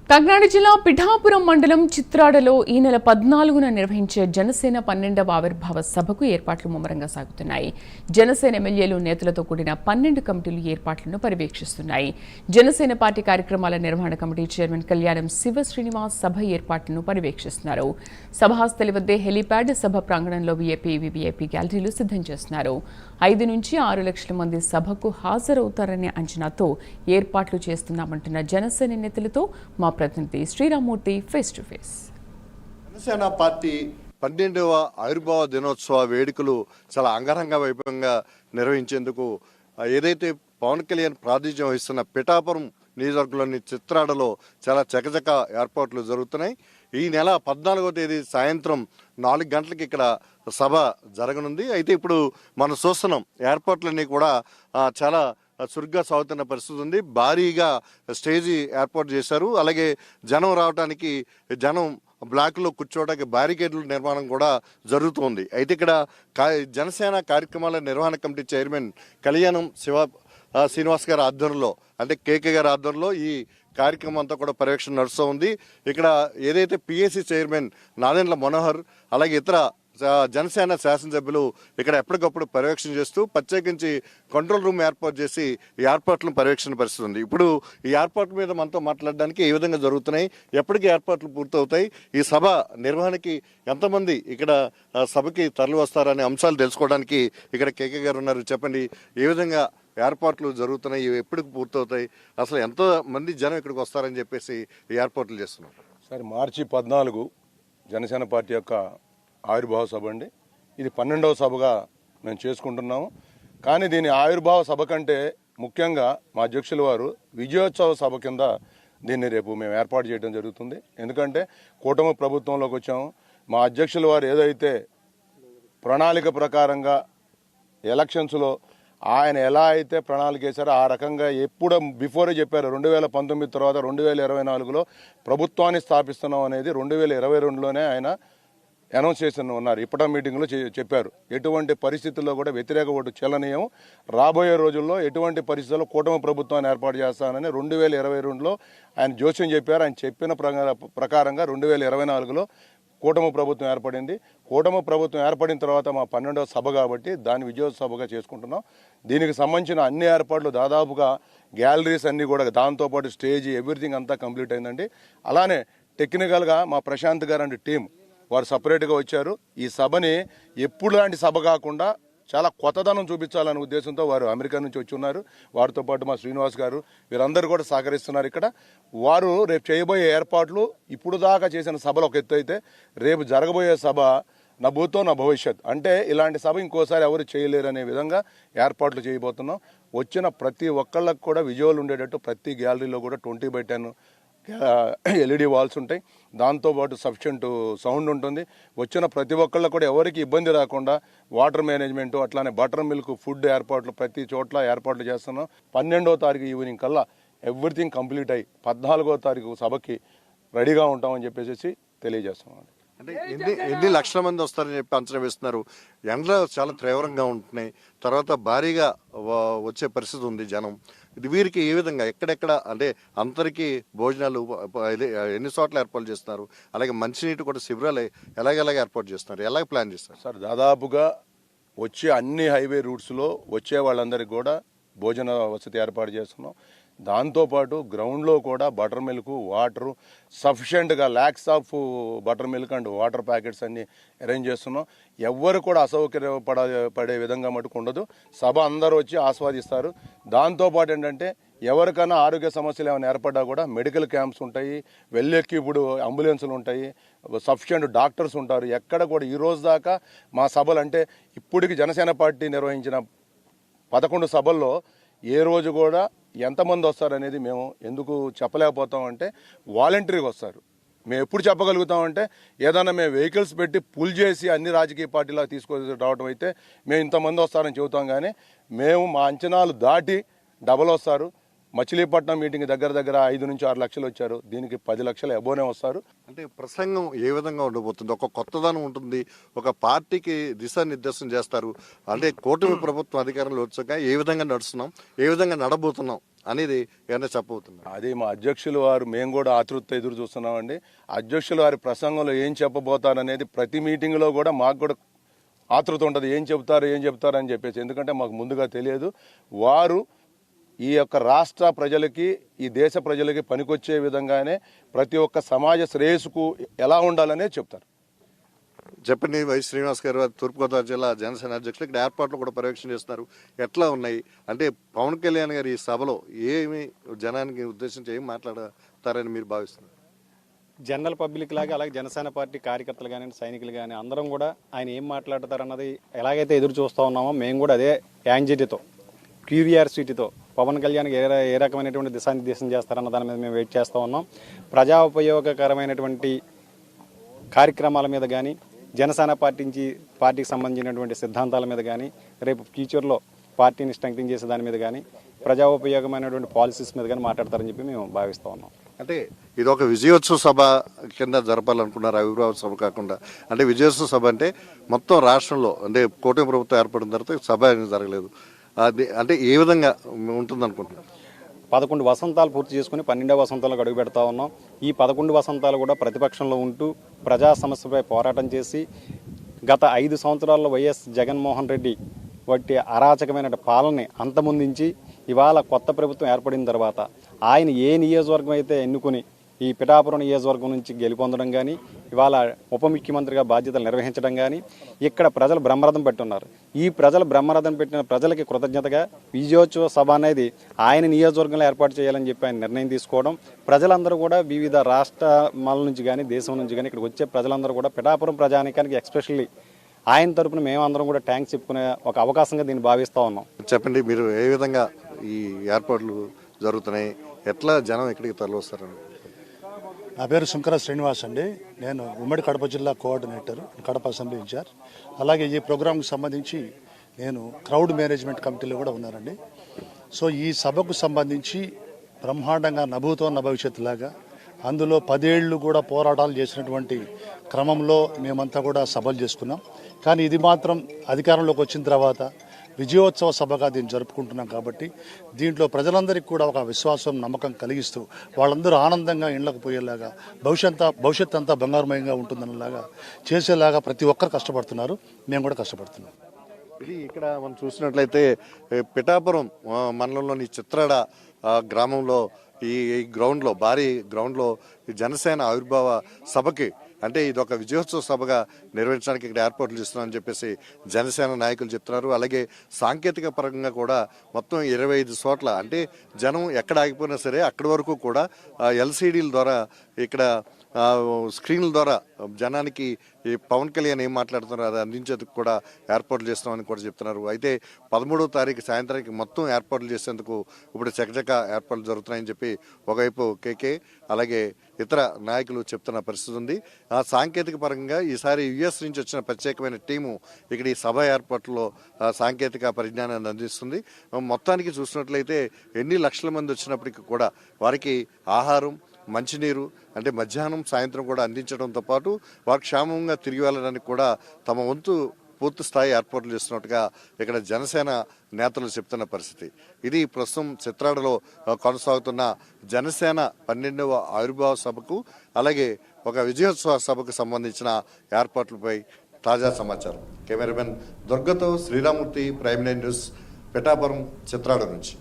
కాకినాడ జిల్లా పిఠాపురం మండలం చిత్రాడలో ఈ నెల 14న నిర్వహించే జనసేన 12వ ఆవిర్భావ సభకు ఏర్పాట్లు ముమ్మరంగా సాగుతున్నాయి. జనసేన ఎమ్మెల్యేలు నేతలతో కూడిన 12 కమిటీలు ఏర్పాట్లను పర్యవేక్షిస్తున్నాయి. జనసేన పార్టీ కార్యక్రమాల నిర్వహణ కమిటీ చైర్మన్ కళ్యాణం శివ శ్రీనివాస్ సభ ఏర్పాట్లను పర్యవేక్షిస్తున్నారు. సభాస్థలి వద్దే హెలీప్యాడ్, సభ ప్రాంగణంలో వీఐపీ గ్యాలరీలు సిద్ధం చేస్తున్నారు. 5 నుంచి 6 లక్షల మంది సభకు హాజరవుతారనే అంచనాతో ఏర్పాట్లు చేస్తున్నామంటున్న జనసేన నేతలతో మా ప్రతినిధి Sriramurthy face to face. Janasena party 12వ ఆవిర్భావ దినోత్సవ వేడుకలు చాలా అంగరంగ వైభవంగా నిర్వహించేందుకు ఏదైతే పవన్ కళ్యాణ్ ప్రాతినిధ్యం వహిస్తున్న పిఠాపురం నియోజకవర్గంలోని చిత్రాడలో చాలా చకచక ఏర్పాట్లు జరుగుతున్నాయి. ఈ నెల 14వ తేదీ సాయంత్రం 4 గంటలకు ఇక్కడ సభ జరగనుంది. అయితే ఇప్పుడు మనం చూస్తున్నాం ఏర్పాట్లన్నీ కూడా చాలా చురుగ్గా సాగుతున్న పరిస్థితి ఉంది. భారీగా స్టేజీ ఏర్పాటు చేశారు. అలాగే జనం రావడానికి, జనం బ్లాక్లో కూర్చోవడానికి బ్యారికేడ్ల నిర్మాణం కూడా జరుగుతోంది. అయితే ఇక్కడ జనసేన కార్యక్రమాల నిర్వహణ కమిటీ చైర్మన్ కళ్యాణం శ్రీనివాస్ గారి ఆధ్వర్యంలో, అంటే కేకే గారి ఆధ్వర్యంలో ఈ కార్యక్రమం అంతా కూడా పర్యవేక్షణ నడుస్తూ ఉంది. ఇక్కడ ఏదైతే పిఎస్సి చైర్మన్ నాదెండ్ల మనోహర్, అలాగే ఇతర జనసేన శాసనసభ్యులు ఇక్కడ ఎప్పటికప్పుడు పర్యవేక్షణ చేస్తూ ప్రత్యేకించి కంట్రోల్ రూమ్ ఏర్పాటు చేసి ఈ ఏర్పాట్లను పర్యవేక్షణ పరిస్థితుంది. ఇప్పుడు ఈ ఏర్పాట్ల మీద మనతో మాట్లాడడానికి ఏ విధంగా జరుగుతున్నాయి, ఎప్పటికీ ఏర్పాట్లు పూర్తవుతాయి, ఈ సభ నిర్వహణకి ఎంతమంది ఇక్కడ సభకి తరలి వస్తారనే అంశాలు తెలుసుకోవడానికి ఇక్కడ కేకే గారు ఉన్నారు. చెప్పండి, ఏ విధంగా ఏర్పాట్లు జరుగుతున్నాయి, ఎప్పటికి పూర్తవుతాయి, అసలు ఎంతో మంది జనం ఇక్కడికి వస్తారని చెప్పేసి ఈ ఏర్పాట్లు చేస్తున్నారు? సరే, మార్చి 14 జనసేన పార్టీ యొక్క ఆవిర్భావ సభ అండి. ఇది 12వ సభగా మేము చేసుకుంటున్నాము. కానీ దీని ఆవిర్భావ సభ కంటే ముఖ్యంగా మా అధ్యక్షుల వారు విజయోత్సవ సభ కింద దీన్ని రేపు మేము ఏర్పాటు చేయడం జరుగుతుంది. ఎందుకంటే కూటమి ప్రభుత్వంలోకి వచ్చాము. మా అధ్యక్షుల వారు ఏదైతే ప్రణాళిక ప్రకారంగా ఎలక్షన్స్లో ఆయన ఎలా అయితే ప్రణాళిక వేశారో ఆ రకంగా ఎప్పుడు బిఫోరే చెప్పారు. 2019 తర్వాత 2024లో ప్రభుత్వాన్ని స్థాపిస్తున్నాం అనేది 2022లోనే ఆయన అనౌన్స్ చేసి ఉన్నారు. ఇప్పటి మీటింగ్లో చెప్పారు. ఎటువంటి పరిస్థితుల్లో కూడా వ్యతిరేక ఓటు చెల్లనీయం, రాబోయే రోజుల్లో ఎటువంటి పరిస్థితుల్లో కూటమి ప్రభుత్వాన్ని ఏర్పాటు చేస్తానని 2022లో ఆయన జోస్యం చెప్పారు. ఆయన చెప్పిన ప్రకారంగా 2024లో కూటమి ప్రభుత్వం ఏర్పడింది. కూటమి ప్రభుత్వం ఏర్పడిన తర్వాత మా 12వ సభ కాబట్టి దాన్ని విజయోత్సవ సభగా చేసుకుంటున్నాం. దీనికి సంబంధించిన అన్ని ఏర్పాట్లు దాదాపుగా గ్యాలరీస్ అన్నీ కూడా, దాంతోపాటు స్టేజ్, ఎవ్రీథింగ్ అంతా కంప్లీట్ అయిందండి. అలానే టెక్నికల్గా మా ప్రశాంత్ గారు అంటే టీం వారు సపరేట్గా వచ్చారు. ఈ సభని ఎప్పుడు లాంటి సభ కాకుండా చాలా కొత్తదనం చూపించాలనే ఉద్దేశంతో వారు అమెరికా నుంచి వచ్చి ఉన్నారు. వారితో పాటు మా శ్రీనివాస్ గారు, వీరందరూ కూడా సహకరిస్తున్నారు. ఇక్కడ వారు రేపు చేయబోయే ఏర్పాట్లు ఇప్పుడు దాకా చేసిన సభలు ఒక ఎత్తు అయితే, రేపు జరగబోయే సభ నా భూతో నా భవిష్యత్, అంటే ఇలాంటి సభ ఇంకోసారి ఎవరు చేయలేరు అనే విధంగా ఏర్పాట్లు చేయబోతున్నాం. వచ్చిన ప్రతి ఒక్కళ్ళకు కూడా విజువల్ ఉండేటట్టు ప్రతి గ్యాలరీలో కూడా 20/10 LED వాల్స్ ఉంటాయి. దాంతోపాటు సఫిషియంట్ సౌండ్ ఉంటుంది. వచ్చిన ప్రతి ఒక్కళ్ళు కూడా ఎవరికి ఇబ్బంది రాకుండా వాటర్ మేనేజ్మెంట్, అట్లానే బటర్ మిల్క్, ఫుడ్ ఏర్పాట్లు ప్రతి చోట్ల ఏర్పాట్లు చేస్తున్నాం. 12వ తారీఖు ఈవినింగ్ కల్లా ఎవ్రీథింగ్ కంప్లీట్ అయ్యి 14వ తారీఖు సభకి రెడీగా ఉంటామని చెప్పేసి తెలియజేస్తున్నాం. అంటే ఎన్ని లక్షల మంది వస్తారని చెప్పి అంచనా వేస్తున్నారు? ఎండలు చాలా తీవ్రంగా ఉంటున్నాయి, తర్వాత భారీగా వచ్చే పరిస్థితి ఉంది జనం. ఇది వీరికి ఏ విధంగా, ఎక్కడెక్కడ, అంటే అందరికీ భోజనాలు ఎన్ని చోట్ల ఏర్పాటు చేస్తున్నారు, అలాగే మంచినీటి కూడా శిబిరాలు ఎలాగ ఏర్పాటు చేస్తున్నారు, ఎలాగ ప్లాన్ చేస్తారు? సార్, దాదాపుగా వచ్చే అన్ని హైవే రూట్స్లో వచ్చే వాళ్ళందరికీ కూడా భోజన వసతి ఏర్పాటు చేస్తున్నాం. దాంతోపాటు గ్రౌండ్లో కూడా బటర్ మిల్క్, వాటరు సఫిషియెంట్గా lakhs of butter milk and water packets అన్ని అరేంజ్ చేస్తున్నాం. ఎవ్వరు కూడా అసౌకర్యపడే విధంగా మటుకు ఉండదు. సభ అందరూ వచ్చి ఆస్వాదిస్తారు. దాంతోపాటు ఏంటంటే ఎవరికైనా ఆరోగ్య సమస్యలు ఏమైనా ఏర్పడ్డా కూడా మెడికల్ క్యాంప్స్ ఉంటాయి, వెళ్ళెక్కి ఇప్పుడు అంబులెన్సులు ఉంటాయి, సఫిషియెంట్ డాక్టర్స్ ఉంటారు. ఎక్కడ కూడా ఈ రోజు దాకా మా సభలు, అంటే ఇప్పటికి జనసేన పార్టీ నిర్వహించిన 11 సభల్లో ఏ రోజు కూడా ఎంతమంది వస్తారనేది మేము ఎందుకు చెప్పలేకపోతామంటే, వాలంటరీగా వస్తారు. మేము ఎప్పుడు చెప్పగలుగుతామంటే ఏదైనా మేము వెహికల్స్ పెట్టి పుల్ చేసి అన్ని రాజకీయ పార్టీలా తీసుకొని రావడం అయితే మేము ఇంతమంది వస్తారని చెబుతాం. కానీ మేము మా అంచనాలు దాటి డబల్ వస్తారు. మచిలీపట్నం మీటింగ్ దగ్గర 5 నుంచి 6 లక్షలు వచ్చారు. దీనికి 10 లక్షల అబోనే వస్తారు. అంటే ప్రసంగం ఏ విధంగా ఉండబోతుంది? ఒక కొత్తదనం ఉంటుంది, ఒక పార్టీకి దిశానిర్దేశం చేస్తారు. అంటే కూటమి ప్రభుత్వం అధికారంలో వచ్చాక ఏ విధంగా నడుస్తున్నాం, ఏ విధంగా నడబోతున్నాం అనేది ఏమైనా చెప్పబోతున్నారు? అది మా అధ్యక్షులు వారు, మేము కూడా ఆతృత ఎదురు చూస్తున్నామండి. అధ్యక్షులు వారి ప్రసంగంలో ఏం చెప్పబోతారనేది ప్రతి మీటింగ్లో కూడా మాకు కూడా ఆతృత ఉంటుంది, ఏం చెప్తారు అని చెప్పేసి. ఎందుకంటే మాకు ముందుగా తెలియదు. వారు ఈ యొక్క రాష్ట్ర ప్రజలకి, ఈ దేశ ప్రజలకి పనికొచ్చే విధంగానే ప్రతి ఒక్క సమాజ శ్రేయస్సుకు ఎలా ఉండాలనే చెప్తారు. చెప్పండి. వై శ్రీనివాస్ గారు, తూర్పుగోదావరి జిల్లా జనసేన అధ్యక్షులు, ఇక్కడ ఏర్పాట్లు కూడా పర్యవేక్షణ చేస్తున్నారు. ఎట్లా ఉన్నాయి అంటే పవన్ కళ్యాణ్ గారు ఈ సభలో ఏమి జనానికి ఉద్దేశించి ఏం మాట్లాడతారని మీరు భావిస్తున్నారు? జనరల్ పబ్లిక్ లాగా అలాగే జనసేన పార్టీ కార్యకర్తలు కానీ సైనికులు కానీ అందరం కూడా ఆయన ఏం మాట్లాడతారన్నది ఎలాగైతే ఎదురు చూస్తూ ఉన్నామో మేము కూడా అదే యాంగ్జైటీతో, క్యూరియాసిటీతో పవన్ కళ్యాణ్ ఏ రకమైనటువంటి దిశానిర్దేశం చేస్తారన్న దాని మీద మేము వెయిట్ చేస్తూ ఉన్నాం. ప్రజా ఉపయోగకరమైనటువంటి కార్యక్రమాల మీద కానీ, జనసేన పార్టీకి సంబంధించినటువంటి సిద్ధాంతాల మీద కానీ, రేపు ఫ్యూచర్లో పార్టీని స్ట్రెంగ్తన్ చేసే దాని మీద కానీ, ప్రజా ఉపయోగమైనటువంటి పాలసీస్ మీద కానీ మాట్లాడతారని చెప్పి మేము భావిస్తూ ఉన్నాం. అంటే ఇది ఒక విజయోత్సవ సభ కింద జరపాలనుకున్నారు, ఆవిర్భావ సభ కాకుండా. అంటే విజయోత్సవ సభ అంటే మొత్తం రాష్ట్రంలో, అంటే కూటమి ప్రభుత్వం ఏర్పడిన తర్వాత సభ అనేది జరగలేదు. అది అంటే ఏ విధంగా ఉంటుంది అనుకుంటున్నారు? 11 వసంతాలు పూర్తి చేసుకుని 12వ వసంతాలకు అడుగు పెడతా ఉన్నాం. ఈ 11 వసంతాలు కూడా ప్రతిపక్షంలో ఉంటూ ప్రజా సమస్యపై పోరాటం చేసి గత 5 సంవత్సరాల్లో వైఎస్ జగన్మోహన్ రెడ్డి వంటి అరాచకమైన పాలనని అంతమొందించి ఇవాళ కొత్త ప్రభుత్వం ఏర్పడిన తర్వాత ఆయన ఏ నియోజకవర్గం అయితే ఎన్నుకుని ఈ పిఠాపురం నియోజకవర్గం నుంచి గెలుపొందడం కానీ, ఇవాళ ఉప ముఖ్యమంత్రిగా బాధ్యతలు నిర్వహించడం కానీ, ఇక్కడ ప్రజలు బ్రహ్మరథం పెట్టున్నారు. ఈ ప్రజలు బ్రహ్మరథం పెట్టిన ప్రజలకి కృతజ్ఞతగా విజయోత్సవ సభ అనేది ఆయన నియోజకవర్గంలో ఏర్పాటు చేయాలని చెప్పి ఆయన నిర్ణయం తీసుకోవడం, ప్రజలందరూ కూడా వివిధ రాష్ట్రాల నుంచి కానీ దేశం నుంచి కానీ ఇక్కడికి వచ్చే ప్రజలందరూ కూడా పిఠాపురం ప్రజానికానికి ఎస్పెషల్లీ ఆయన తరపున మేమందరం కూడా ట్యాంక్స్ చెప్పుకునే ఒక అవకాశంగా దీన్ని భావిస్తూ ఉన్నాం. చెప్పండి, మీరు ఏ విధంగా ఈ ఏర్పాట్లు జరుగుతున్నాయి, ఎట్లా జనం ఇక్కడికి తరలివస్తారని? నా పేరు శంకర శ్రీనివాస్ అండి. నేను ఉమ్మడి కడప జిల్లా కోఆర్డినేటర్, కడప అసెంబ్లీ ఇన్ఛార్జ్. అలాగే ఈ ప్రోగ్రాంకి సంబంధించి నేను క్రౌడ్ మేనేజ్మెంట్ కమిటీలో కూడా ఉన్నానండి. సో ఈ సభకు సంబంధించి బ్రహ్మాండంగా నభూతో నభవిష్యత్తులాగా అందులో 10 ఏళ్ళు కూడా పోరాటాలు చేసినటువంటి క్రమంలో మేమంతా కూడా సభలు చేసుకున్నాం. కానీ ఇది మాత్రం అధికారంలోకి వచ్చిన తర్వాత విజయోత్సవ సభగా దీన్ని జరుపుకుంటున్నాం. కాబట్టి దీంట్లో ప్రజలందరికీ కూడా ఒక విశ్వాసం, నమ్మకం కలిగిస్తూ వాళ్ళందరూ ఆనందంగా ఇళ్లకు పోయేలాగా, భవిష్యత్ అంతా బంగారుమయంగా ఉంటుందన్నలాగా చేసేలాగా ప్రతి ఒక్కరు కష్టపడుతున్నారు. మేము కూడా కష్టపడుతున్నాం. ఇది ఇక్కడ మనం చూసినట్లయితే పిఠాపురం మండలంలోని చిత్రాడ గ్రామంలో ఈ గ్రౌండ్లో, భారీ గ్రౌండ్లో ఈ జనసేన ఆవిర్భావ సభకి, అంటే ఇది ఒక విజయోత్సవ సభగా నిర్వహించడానికి ఇక్కడ ఏర్పాట్లు చేస్తున్నామని చెప్పేసి జనసేన నాయకులు చెప్తున్నారు. అలాగే సాంకేతిక పరంగా కూడా మొత్తం 25 చోట్ల, అంటే జనం ఎక్కడ ఆగిపోయినా సరే అక్కడి వరకు కూడా ఎల్సీడీల ద్వారా, ఇక్కడ స్క్రీన్ల ద్వారా జనానికి ఈ పవన్ కళ్యాణ్ ఏం మాట్లాడుతున్నారో అది అందించేందుకు కూడా ఏర్పాట్లు చేస్తున్నామని కూడా చెప్తున్నారు. అయితే 13వ తారీఖు సాయంత్రానికి మొత్తం ఏర్పాట్లు చేసేందుకు ఇప్పుడు చకచక ఏర్పాట్లు జరుగుతున్నాయని చెప్పి ఒకవైపు కేకే అలాగే ఇతర నాయకులు చెప్తున్న పరిస్థితి ఉంది. ఆ సాంకేతిక పరంగా ఈసారి యుఎస్ నుంచి వచ్చిన ప్రత్యేకమైన టీము ఇక్కడ ఈ సభ ఏర్పాట్లలో సాంకేతిక పరిజ్ఞానాన్ని అందిస్తుంది. మొత్తానికి చూసినట్లయితే ఎన్ని లక్షల మంది వచ్చినప్పటికీ కూడా వారికి ఆహారం, మంచినీరు, అంటే మధ్యాహ్నం సాయంత్రం కూడా అందించడంతో పాటు వారు క్షేమంగా తిరిగి వెళ్ళడానికి కూడా తమ వంతు పూర్తి స్థాయి ఏర్పాట్లు చేస్తున్నట్టుగా ఇక్కడ జనసేన నేతలు చెప్తున్న పరిస్థితి. ఇది ప్రస్తుతం చిత్రాడలో కొనసాగుతున్న జనసేన 12వ ఆవిర్భావ సభకు అలాగే ఒక విజయోత్సవ సభకు సంబంధించిన ఏర్పాట్లపై తాజా సమాచారం. కెమెరామెన్ దుర్గతో శ్రీరామూర్తి, ప్రైమ్9 న్యూస్, పిఠాపురం, చిత్రాడ నుంచి.